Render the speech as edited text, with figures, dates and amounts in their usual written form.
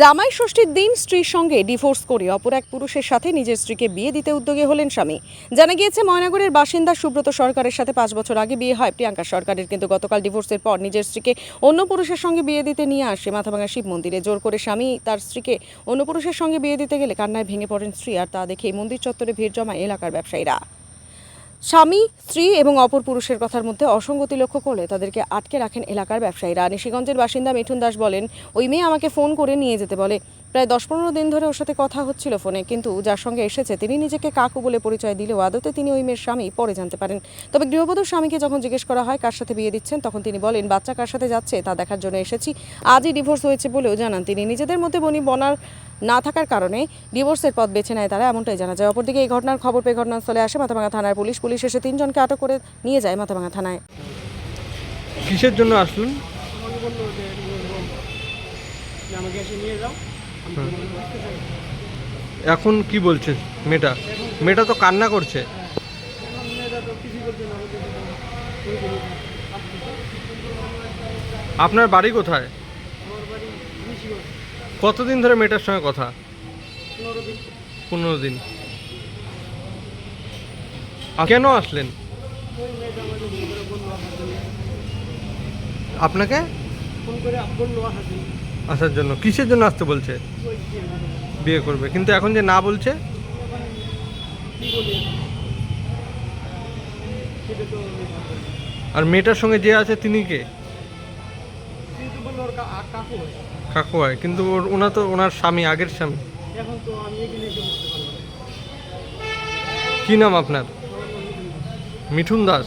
জামাই ষষ্ঠীর দিন স্ত্রীর সঙ্গে ডিভোর্স করে অপর এক পুরুষের সাথে নিজের স্ত্রীকে বিয়ে দিতে উদ্যোগী হলেন স্বামী। জানা গিয়েছে ময়নাগুড়ির বাসিন্দা সুব্রত সরকারের সাথে 5 বছর আগে বিয়ে হয় প্রিয়াঙ্কা সরকারের, কিন্তু গতকাল ডিভোর্সের পর নিজের স্ত্রীকে অন্য পুরুষের সঙ্গে বিয়ে দিতে নিয়ে আসে মাথাভাঙা শিব মন্দিরে। জোর করে স্বামী তার স্ত্রীকে অন্য পুরুষের সঙ্গে বিয়ে দিতে গেলে কান্নায় ভেঙে পড়েন স্ত্রী, আর তা দেখে মন্দির চত্বরে ভিড় জমায় এলাকার ব্যবসায়ীরা। স্বামী স্ত্রী এবং অপর পুরুষের কথার মধ্যে অসঙ্গতি লক্ষ্য করলে তাদেরকে আটকে রাখেন এলাকার ব্যবসায়ীরা। নিশিগঞ্জের বাসিন্দা মিঠুন দাস বলেন, ওই মেয়ে আমাকে ফোন করে নিয়ে যেতে বলে। প্রায় 10-15 দিন ধরে ওর সাথে কথা হচ্ছিল ফোনে, কিন্তু যার সঙ্গে এসেছে তিনি নিজেকে কাকু বলে পরিচয় দিলেও আদতে তিনি ওই মেয়ের স্বামী পরে জানতে পারেন। তবে গৃহবধূর স্বামীকে যখন জিজ্ঞেস করা হয় কার সাথে বিয়ে দিচ্ছেন, তখন তিনি বলেন বাচ্চা কার সাথে যাচ্ছে তা দেখার জন্য এসেছি। আজই ডিভোর্স হয়েছে বলেও জানান তিনি। নিজেদের মধ্যে বনার না থাকার কারণে ডিভোর্সের পথ বেছে নেয় তারা, এমনটাই জানা যায়। অপরদিকে এই ঘটনার খবর পেয়ে ঘটনাস্থলে আসে মাথাভাঙা থানার পুলিশ। পুলিশ এসে 3 জনকে আটক করে নিয়ে যায় মাথাভাঙা থানায়। কিসের জন্য আসলেন? এখন কি বলছে মেয়েটা? মেয়েটা তো কান্না করছে। আপনার বাড়ি কোথায়? কতদিন ধরে মেয়েটার সঙ্গে কথা? 15 দিন। কেন আসলেন? আপনাকে আসার জন্য? কিসের জন্য আসতে বলছে? বিয়ে করবে, কিন্তু এখন যে না বলছে। আর মেয়েটার সঙ্গে যে আছে তিনি কে? কাকু হয়, কিন্তু ওনা তো ওনার স্বামী, আগের স্বামী। কি নাম আপনার? মিঠুন দাস।